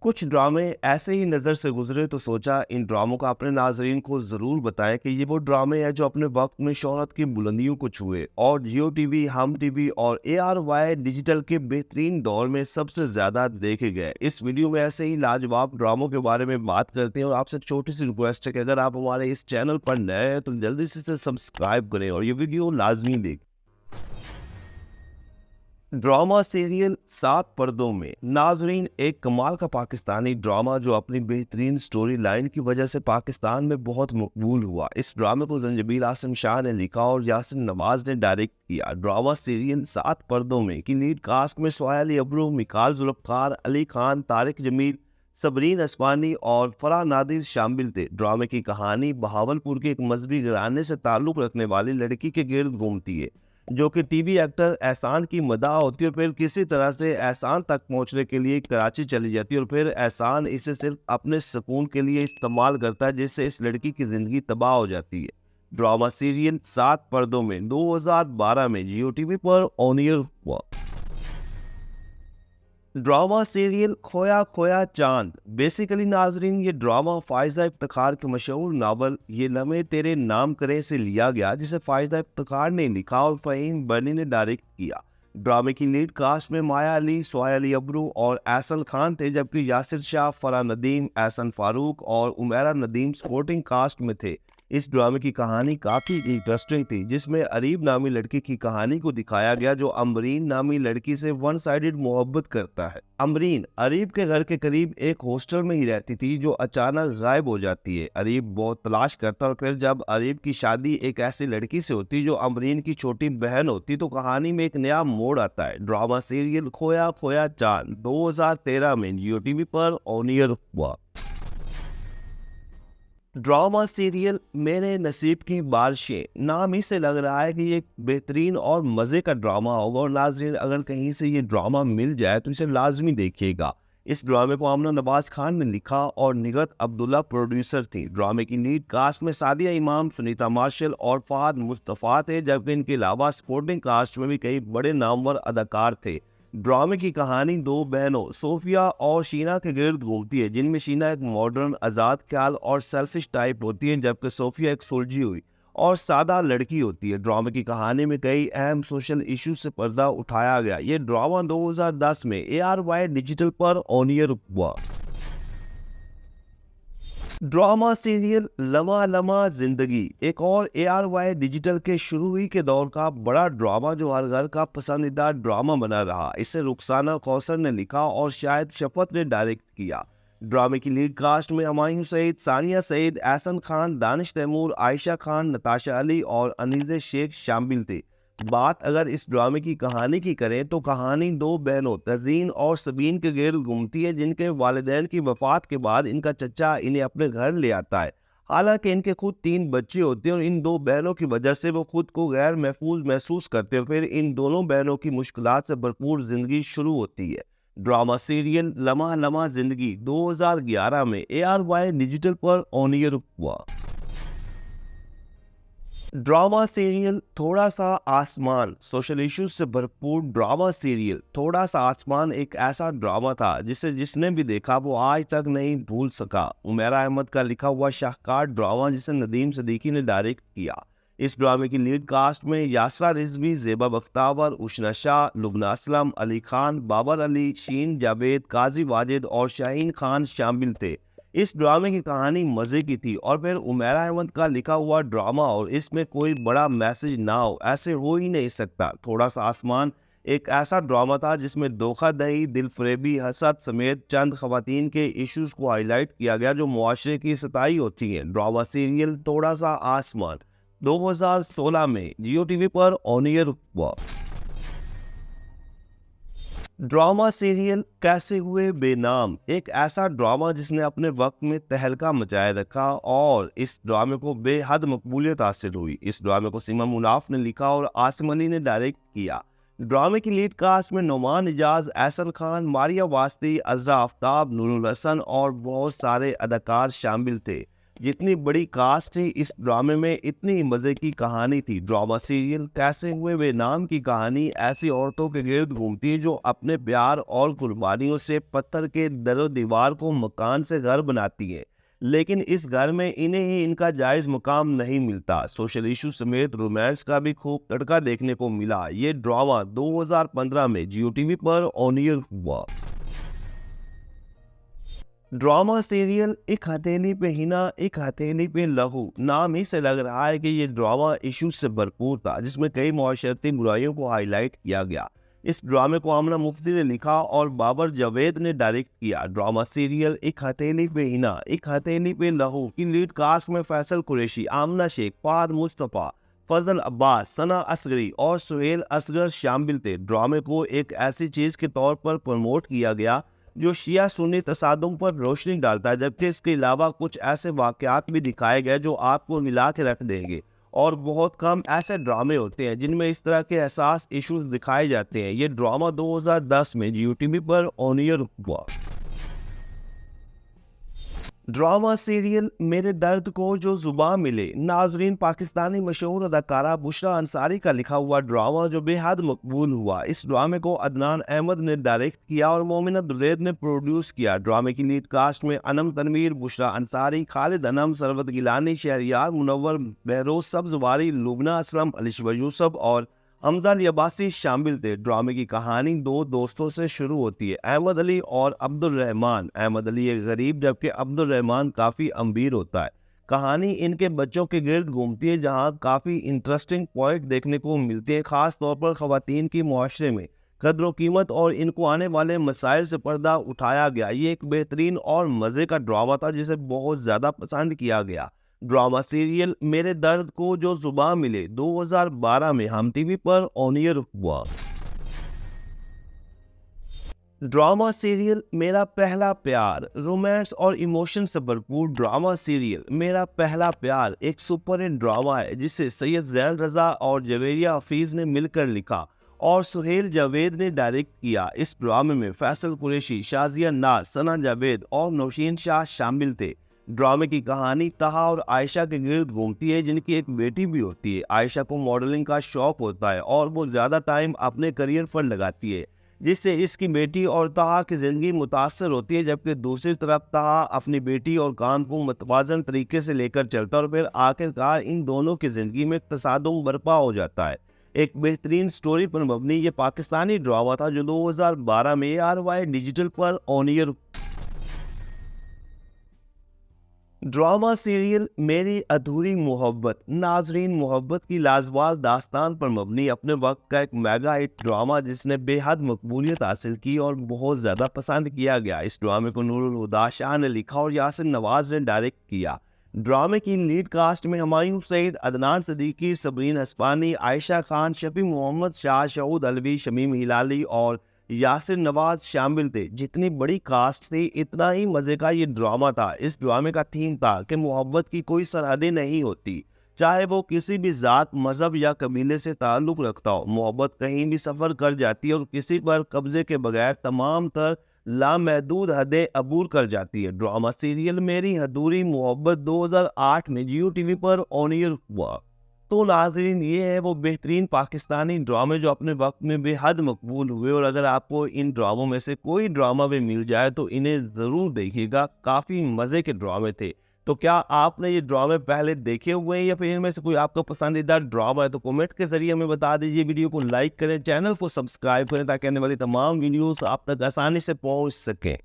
कुछ ड्रामे ऐसे ही नज़र से गुजरे तो सोचा इन ड्रामों का अपने नाजरीन को ज़रूर बताएं कि ये वो ड्रामे हैं जो अपने वक्त में शोहरत की बुलंदियों को छुए और जियो टीवी, हम टीवी और ARY डिजिटल के बेहतरीन दौर में सबसे ज़्यादा देखे गए। इस वीडियो में ऐसे ही लाजवाब ड्रामों के बारे में बात करते हैं और आपसे एक छोटी सी रिक्वेस्ट है कि अगर आप हमारे इस चैनल पर नए हैं तो जल्दी से इसे सब्सक्राइब करें और ये वीडियो लाजमी देखें। ड्रामा सीरियल सात पर्दों में नाजरीन एक कमाल का पाकिस्तानी ड्रामा जो अपनी बेहतरीन स्टोरी लाइन की वजह से पाकिस्तान में बहुत मकबूल हुआ। इस ड्रामे को जंजीबील आसिम शाह ने लिखा और यासिन नवाज ने डायरेक्ट किया। ड्रामा सीरियल सात पर्दों में की लीड कास्ट में सोया अली अब्रू, मिकाल जुल्फकार, अली खान, तारिक जमील, सबरीन असमानी और फराह नादिर शामिल थे। ड्रामे की कहानी बहावलपुर के एक मजहबी घराने से ताल्लुक रखने वाली लड़की के गिर्द घूमती है जो कि टीवी एक्टर एहसान की मदाह होती है और फिर किसी तरह से एहसान तक पहुंचने के लिए कराची चली जाती है और फिर एहसान इसे सिर्फ अपने सुकून के लिए इस्तेमाल करता है जिससे इस लड़की की ज़िंदगी तबाह हो जाती है। ड्रामा सीरियल सात पर्दों में 2012 में जियो टीवी पर ऑन एयर हुआ। ड्रामा सीरियल खोया खोया चांद। बेसिकली नाजरीन ये ड्रामा फायजा इफ्तिखार के मशहूर नावल ये लम्हे तेरे नाम करें से लिया गया जिसे फायजा इफ्तिखार ने लिखा और फ़हीम बर्नी ने डायरेक्ट किया। ड्रामे की लीड कास्ट में माया अली, सोया अली अब्रू और एहसन खान थे जबकि यासिर शाह, फराह नदीम, एहसन फारूक और उमेरा नदीम सपोर्टिंग कास्ट में थे। इस ड्रामे की कहानी काफ़ी इंटरेस्टिंग थी जिसमें अरीब नामी लड़की की कहानी को दिखाया गया जो अमरीन नामी लड़की से वन साइडेड मोहब्बत करता है। अमरीन अरीब के घर के करीब एक हॉस्टल में ही रहती थी जो अचानक गायब हो जाती है। अरीब बहुत तलाश करता और फिर जब अरीब की शादी एक ऐसी लड़की से होती जो अमरीन की छोटी बहन होती तो कहानी में एक नया मोड़ आता है। ड्रामा सीरियल खोया खोया चांद 2013 में जियो टीवी पर ऑन एयर हुआ। ड्रामा सीरियल मेरे नसीब की बारिशें। नाम ही से लग रहा है कि ये एक बेहतरीन और मज़े का ड्रामा होगा और नाज़रीन अगर कहीं से ये ड्रामा मिल जाए तो इसे लाजमी देखिएगा। इस ड्रामे को आमना नवाज खान ने लिखा और निगत अब्दुल्ला प्रोड्यूसर थी। ड्रामे की लीड कास्ट में सादिया इमाम, सुनीता मार्शल और फहद मुस्तफ़ा थे जबकि इनके अलावा सपोर्टिंग कास्ट में भी कई बड़े नामवर अदाकार थे। ड्रामे की कहानी दो बहनों सोफिया और शीना के गिर्द घूमती है जिनमें शीना एक मॉडर्न, आज़ाद ख्याल और सेल्फिश टाइप होती है जबकि सोफिया एक सुलझी हुई और सादा लड़की होती है। ड्रामे की कहानी में कई अहम सोशल इश्यूज से पर्दा उठाया गया। ये ड्रामा 2010 में ARY डिजिटल पर ऑन एयर हुआ। ड्रामा सीरियल लम्हा लम्हा जिंदगी एक और ARY डिजिटल के शुरू ही के दौर का बड़ा ड्रामा जो हर घर का पसंदीदा ड्रामा बना रहा। इसे रुखसाना कौसर ने लिखा और शायद शफत ने डायरेक्ट किया। ड्रामे की लीड कास्ट में हुमायूं सईद, सानिया सईद, एहसन खान, दानिश तैमूर, आयशा खान, नताशा अली और अनीज़े शेख शामिल थे। बात अगर इस ड्रामे की कहानी की करें तो कहानी दो बहनों तज़ीन और सबीन के गिर्द घूमती है जिनके वालिदैन की वफात के बाद इनका चचा इन्हें अपने घर ले आता है। हालांकि इनके खुद तीन बच्चे होते हैं और इन दो बहनों की वजह से वो खुद को गैर महफूज महसूस करते हैं। फिर इन दोनों बहनों की मुश्किलात से भरपूर जिंदगी शुरू होती है। ड्रामा सीरियल लम्हा लम्हा जिंदगी 2011 में ARY डिजिटल पर ऑन एयर हुआ। ड्रामा सीरियल थोड़ा सा आसमान। सोशल इश्यूज से भरपूर ड्रामा सीरियल थोड़ा सा आसमान एक ऐसा ड्रामा था जिसे जिसने भी देखा वो आज तक नहीं भूल सका। उमेरा अहमद का लिखा हुआ शाहकार ड्रामा जिसे नदीम सिद्दीकी ने डायरेक्ट किया। इस ड्रामे की लीड कास्ट में यासरा रिजवी, ज़ेबा बख्तावर, उशना शाह, लुबना असलम, अली खान, बाबर अली, शीन जावेद, काजी वाजिद और शाहीन खान शामिल थे। इस ड्रामे की कहानी मज़े की थी और फिर उमेरा अहमद का लिखा हुआ ड्रामा और इसमें कोई बड़ा मैसेज ना हो ऐसे हो ही नहीं सकता। थोड़ा सा आसमान एक ऐसा ड्रामा था जिसमें धोखाधड़ी, दिलफरेबी, हसद समेत चंद खवातीन के इश्यूज को हाईलाइट किया गया जो मुआशरे की सताई होती हैं। ड्रामा सीरियल थोड़ा सा आसमान 2016 में जियो टीवी पर ऑन एयर हुआ। ड्रामा सीरियल कैसे हुए बेनाम एक ऐसा ड्रामा जिसने अपने वक्त में तहलका मचाए रखा और इस ड्रामे को बेहद मकबूलियत हासिल हुई। इस ड्रामे को सीमा मुनाफ ने लिखा और आसिम अली ने डायरेक्ट किया। ड्रामे की लीड कास्ट में नुमान इजाज, एहसन खान, मारिया वास्ती, अजरा आफ्ताब, नूरुल हसन और बहुत सारे अदाकार शामिल थे। जितनी बड़ी कास्ट थी इस ड्रामे में, इतनी मज़े की कहानी थी। ड्रामा सीरियल कैसे हुए वे नाम की कहानी ऐसी औरतों के गिर्द घूमती है जो अपने प्यार और कुर्बानियों से पत्थर के दरो दीवार को मकान से घर बनाती है, लेकिन इस घर में इन्हें ही इनका जायज़ मुकाम नहीं मिलता। सोशल इशू समेत रोमांस का भी खूब तड़का देखने को मिला। ये ड्रामा 2015 में जियो टीवी पर ऑन एयर हुआ। ड्रामा सीरियल एक हथेली पे हिना एक हथेली पे लहू, नाम ही से लग रहा है कि ये ड्रामा इश्यूज से भरपूर था, जिसमें कई माशरती बुराइयों को हाईलाइट किया गया। इस ड्रामे को आमना मुफ्ती ने लिखा और बाबर जावेद ने डायरेक्ट किया। ड्रामा सीरियल एक हथेली पे हिना एक हथेली पे लहू की लीड कास्ट में फैसल कुरैशी, आमना शेख, फहद मुस्तफ़ा, फजल अब्बास, सना असगरी और सुहेल असगर शामिल थे। ड्रामे को एक ऐसी चीज़ के तौर पर प्रमोट किया गया जो शिया सुन्नी तसादुम पर रोशनी डालता है, जबकि इसके अलावा कुछ ऐसे वाक़यात भी दिखाए गए जो आपको मिला के रख देंगे। और बहुत कम ऐसे ड्रामे होते हैं जिनमें इस तरह के एहसास इश्यूज दिखाए जाते हैं। ये ड्रामा 2010 में जियो टीवी पर ऑन एयर हुआ। ड्रामा सीरियल मेरे दर्द को जो जुबान मिले, नाजरीन पाकिस्तानी मशहूर अदाकारा बुशरा अंसारी का लिखा हुआ ड्रामा जो बेहद मकबूल हुआ। इस ड्रामे को अदनान अहमद ने डायरेक्ट किया और मोमिना दुरैद ने प्रोड्यूस किया। ड्रामे की लीड कास्ट में अनम तनवीर, बुशरा अंसारी, खालिद अनम, सरवत गिलानी, शहरियार मुनव्वर, बहरोज सब्जवारी, लुबना असलम, अलिशवा यूसुफ और हमजा अब्बासी शामिल थे। ड्रामे की कहानी दो दोस्तों से शुरू होती है, अहमद अली और अब्दुल रहमान। अहमद अली एक गरीब जबकि अब्दुल रहमान काफ़ी अमीर होता है। कहानी इनके बच्चों के गिर्द घूमती है जहां काफ़ी इंटरेस्टिंग पॉइंट देखने को मिलते हैं, ख़ास तौर पर ख़वातीन की मुआशरे में कदर कीमत और इनको आने वाले मसाइल से पर्दा उठाया गया। ये एक बेहतरीन और मज़े का ड्रामा था जिसे बहुत ज़्यादा पसंद किया गया। ड्रामा सीरियल मेरे दर्द को जो जुबान मिले 2012 में हम टीवी पर ऑन एयर हुआ। ड्रामा सीरियल मेरा पहला प्यार, रोमांस और इमोशन से भरपूर ड्रामा सीरियल मेरा पहला प्यार एक सुपर हिट ड्रामा है जिसे सैयद जैन रजा और जवेरिया हफीज ने मिलकर लिखा और सुहेल जावेद ने डायरेक्ट किया। इस ड्रामे में फैसल कुरैशी, शाजिया नाज, सना जावेद और नौशीन शाह शामिल थे। ड्रामे की कहानी तहा और आयशा के गिर्द घूमती है जिनकी एक बेटी भी होती है। आयशा को मॉडलिंग का शौक होता है और वो ज़्यादा टाइम अपने करियर पर लगाती है, जिससे इसकी बेटी और तहा की ज़िंदगी मुतासर होती है, जबकि दूसरी तरफ तहा अपनी बेटी और काम को मतवाजन तरीके से लेकर चलता है और फिर आखिरकार इन दोनों की ज़िंदगी में तसादुम बर्पा हो जाता है। एक बेहतरीन स्टोरी पर मबनी ये पाकिस्तानी ड्रामा था जो 2012 में ARY डिजिटल पर ऑन एयर। ड्रामा सीरियल मेरी अधूरी मोहब्बत, नाजरीन मोहब्बत की लाजवाब दास्तान पर मबनी अपने वक्त का एक मेगा हिट ड्रामा जिसने बेहद मकबूलियत हासिल की और बहुत ज़्यादा पसंद किया गया। इस ड्रामे को नूरुल हुदा शाह ने लिखा और यासिर नवाज ने डायरेक्ट किया। ड्रामे की लीड कास्ट में हुमायूं सईद, अदनान सदीकी, सबरीन हस्पानी, आयशा खान, शफी मोहम्मद शाह, शऊद अलवी, शमीम हिलाली और यासिर नवाज शामिल थे। जितनी बड़ी कास्ट थी इतना ही मज़े का ये ड्रामा था। इस ड्रामे का थीम था कि मोहब्बत की कोई सरहदें नहीं होती, चाहे वो किसी भी ज़ात, मज़हब या कबीले से ताल्लुक़ रखता हो। मोहब्बत कहीं भी सफ़र कर जाती है और किसी पर कब्ज़े के बगैर तमाम तर लामहदूद हदें अबूर कर जाती है। ड्रामा सीरियल मेरी अधूरी मोहब्बत 2008 में जियो टीवी पर ऑन एयर हुआ। तो नाज़रीन ये है वो बेहतरीन पाकिस्तानी ड्रामे जो अपने वक्त में बेहद मकबूल हुए, और अगर आपको इन ड्रामों में से कोई ड्रामा भी मिल जाए तो इन्हें ज़रूर देखिएगा, काफ़ी मज़े के ड्रामे थे। तो क्या आपने ये ड्रामे पहले देखे हुए हैं या फिर इनमें से कोई आपका पसंदीदा ड्रामा है तो कमेंट के ज़रिए हमें बता दीजिए। वीडियो को लाइक करें, चैनल को सब्सक्राइब करें ताकि आने वाली तमाम वीडियोस आप तक आसानी से पहुंच सकें।